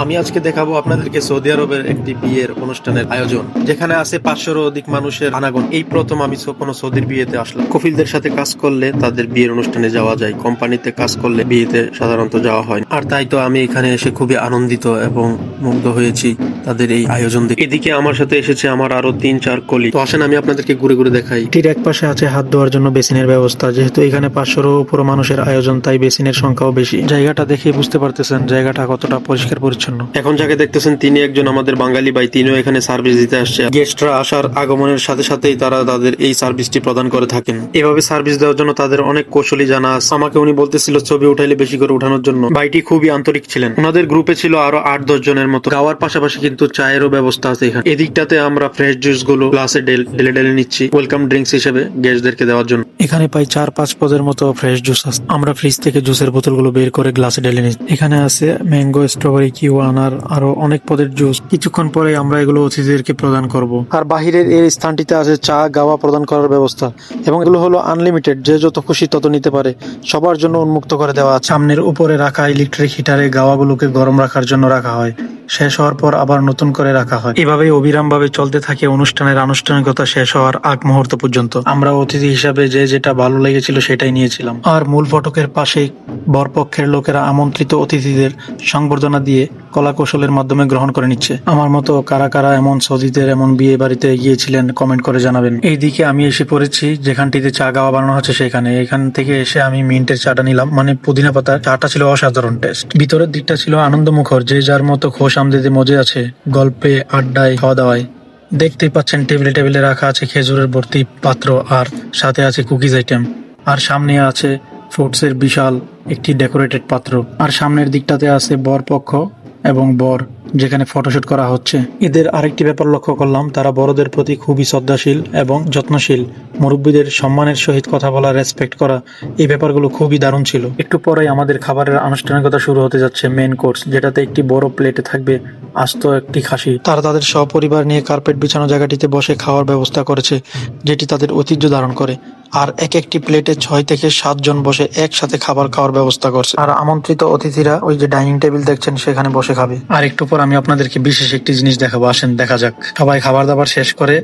আমি আজকে দেখাবো আপনাদেরকে সৌদি আরবের একটি বিয়ের অনুষ্ঠানের আয়োজন, যেখানে আছে 500-ও অধিক মানুষের আনাগোনা। এই প্রথম আমি কোনো সৌদির বিয়েতে আসলাম। কফিলদের সাথে কাজ করলে তাদের বিয়ের অনুষ্ঠানে যাওয়া যায়, কোম্পানিতে কাজ করলে বিয়েতে সাধারণত যাওয়া হয় না। আর তাই তো আমি এখানে এসে খুবই আনন্দিত এবং মুগ্ধ হয়েছি তাদের এই আয়োজন দেখে। এদিকে আমার সাথে এসেছে আমার আরো 3-4 কলিগ। তো আসেন আমি আপনাদেরকে ঘুরে ঘুরে দেখাই। এটির এক পাশে আছে হাত ধোয়ার জন্য বেসিনের ব্যবস্থা। যেহেতু এখানে 500-ও উপর মানুষের আয়োজন, তাই বেসিনের সংখ্যাও বেশি। জায়গাটা দেখে বুঝতে পারতেছেন জায়গাটা কতটা পরিষ্কার পরিচ্ছন্ন। এখন যাকে দেখতেছেন তিনি একজন আমাদের বাঙালি ভাই, তিনিও এখানে সার্ভিস দিতে আসছে। গেস্টরা আসার আগমনের সাথে সাথেই তারা তাদের এই সার্ভিসটি প্রদান করে থাকেন। এভাবে সার্ভিস দেওয়ার জন্য তাদের অনেক কৌশলী জানা আছে। আমাকে উনি বলতেছিল ছবি উঠাইলে বেশি করে উঠানোর জন্য। ভাইটি খুবই আন্তরিক ছিলেন। ওনাদের গ্রুপে ছিল আরো 8-10 জনের মতো। খাওয়ার পাশাপাশি কিন্তু চায়েরও ব্যবস্থা আছে এখানে। এদিকটাতে আমরা ফ্রেশ জুস গুলো গ্লাসে ঢেলে ঢেলে নিচ্ছি ওয়েলকাম ড্রিঙ্কস হিসেবে গেস্টদেরকে দেওয়ার জন্য। এখানে প্রায় 4-5 পদের মতো ফ্রেশ জুস আছে। আমরা ফ্রিজ থেকে জুসের বোতলগুলো বের করে গ্লাসে ঢেলে নিচ্ছি। এখানে আছে ম্যাঙ্গো, স্ট্রবেরি, কিউয়া, আনার, আরো অনেক পদের জুস। কিছুক্ষণ পরে আমরা এগুলো অতিথিদেরকে প্রদান করব। আর বাহিরের এই স্থানটিতে আছে চা, গাওয়া প্রদান করার ব্যবস্থা, এবং এগুলো হলো আনলিমিটেড, যে যত খুশি তত নিতে পারে। সবার জন্য উন্মুক্ত করে দেওয়া আছে। সামনের উপরে রাখা ইলেকট্রিক হিটারে গাওয়াগুলোকে গরম রাখার জন্য রাখা হয়। শেষ হওয়ার পর আবার নতুন করে রাখা হয়। এভাবেই অবিরাম ভাবে চলতে থাকে অনুষ্ঠানের আনুষ্ঠানিকতা শেষ হওয়ার আগ মুহূর্ত পর্যন্ত। আমরা অতিথি হিসাবে যে যেটা ভালো লেগেছিল সেটাই নিয়েছিলাম। আর মূল ফটকের পাশেই বরপক্ষের লোকেরা আমন্ত্রিত অতিথিদের সংবর্ধনা দিয়ে কলা কৌশলের মাধ্যমে গ্রহণ করে নিচ্ছে। আমার মতো কারা কারা এমন সৌদিদের এমন বিয়ে বাড়িতে গিয়েছিলেন কমেন্ট করে জানাবেন। এইদিকে আমি এসে পড়েছি যেখানটিতে চা গাওয়া বানানো হচ্ছে সেখানে। এখান থেকে এসে আমি মিন্টের চাটা নিলাম, মানে পুদিনা পাতার চাটা। ছিল অসাধারণ টেস্ট। ভিতরের দিকটা ছিল আনন্দমুখর, যে যার মতো খোশ আমদেদে মজে আছে গল্পে, আড্ডায়, খাওয়া দাওয়ায়। দেখতেই পাচ্ছেন টেবিলে টেবিলে রাখা আছে খেজুরের ভর্তি পাত্র, আর সাথে আছে কুকিজ আইটেম, আর সামনে আছে ফ্রুটসের বিশাল একটি ডেকোরেটেড পাত্র। আর সামনের দিকটাতে আছে বরপক্ষ এবং বর, যেখানে ফটোশুট করা হচ্ছে। এদের আরেকটি ব্যাপার লক্ষ্য করলাম, তারা বড়দের প্রতি খুবই শ্রদ্ধাশীল এবং যত্নশীল। মুরব্বীদের সম্মানের সহিত কথা বলা, রেসপেক্ট করা, এই ব্যাপারগুলো খুবই দারুণ ছিল। একটু পরেই আমাদের খাবারের আনুষ্ঠানিকতা শুরু হতে যাচ্ছে। মেন কোর্স, যেটাতে একটি বড় প্লেটে থাকবে আস্ত একটি খাসি। তারা তাদের সপরিবার নিয়ে কার্পেট বিছানো জায়গাটিতে বসে খাওয়ার ব্যবস্থা করেছে, যেটি তাদের ঐতিহ্য ধারণ করে। আর এক একটি প্লেটে 6 থেকে 7 জন বসে একসাথে খাবার খাওয়ার ব্যবস্থা করছে। আর আমন্ত্রিত অতিথিরা ওই যে ডাইনিং টেবিল দেখছেন সেখানে বসে খাবে। আর একটু পর আমি আপনাদেরকে বিশেষ একটি জিনিস দেখাবো, আসেন দেখা যাক। সবাই খাবার দাবার শেষ করে